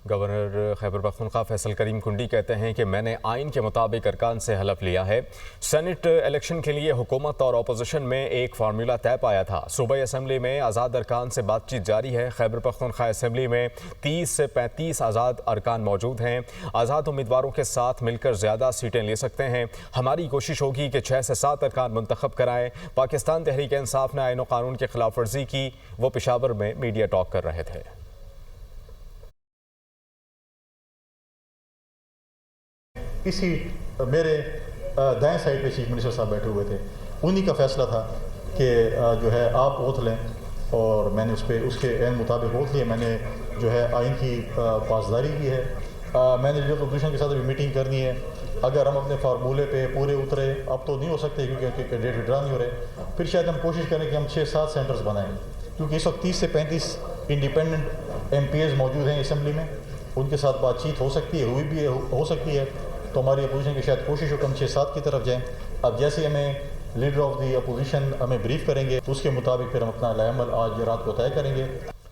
Governor Khyber Pakhtunkhwa Faisal کریم کنڈی کہتے ہیں کہ میں نے آئین کے مطابق ارکان سے حلف لیا ہے۔ سینٹ الیکشن کے لیے حکومت اور اپوزیشن میں ایک فارمولا طے پایا تھا۔ صوبائی اسمبلی میں آزاد ارکان سے بات چیت جاری ہے۔ خیبر پختونخوا اسمبلی میں 30 سے 35 آزاد ارکان موجود ہیں۔ آزاد امیدواروں کے ساتھ مل کر زیادہ سیٹیں لے سکتے ہیں۔ ہماری کوشش ہوگی کہ 6 سے 7 ارکان منتخب کرائیں۔ پاکستان تحریک انصاف نے آئین و قانون کی خلاف ورزی کی، وہ پشاور میں میڈیا ٹاک کر رہے تھے۔ اسی میرے دائیں سائڈ پہ چیف منسٹر صاحب بیٹھے ہوئے تھے، انہی کا فیصلہ تھا کہ جو ہے آپ اوتھ لیں، اور میں نے اس کے عین مطابق اوتھ لیا۔ میں نے جو ہے آئین کی پاسداری کی ہے۔ میں نے لیڈر اپوزیشن کے ساتھ بھی میٹنگ کرنی ہے۔ اگر ہم اپنے فارمولے پہ پورے اترے، اب تو نہیں ہو سکتے کیونکہ کینڈیڈیٹ وڈرا نہیں ہو رہے، پھر شاید ہم کوشش کریں کہ ہم 6-7 سینٹرز بنائیں، کیونکہ اس وقت 30 سے 35 انڈیپینڈنٹ ایم پی ایز موجود ہیں اسمبلی میں، ان کے ساتھ بات چیت ہو سکتی ہے، ہوئی بھی ہو سکتی ہے۔ تو ہماری اپوزیشن کی شاید کوشش ہو کہ ہم 6-7 کی طرف جائیں۔ اب جیسے ہمیں لیڈر آف دی اپوزیشن ہمیں بریف کریں گے، تو اس کے مطابق پھر ہم اپنا عمل آج رات کو طے کریں گے۔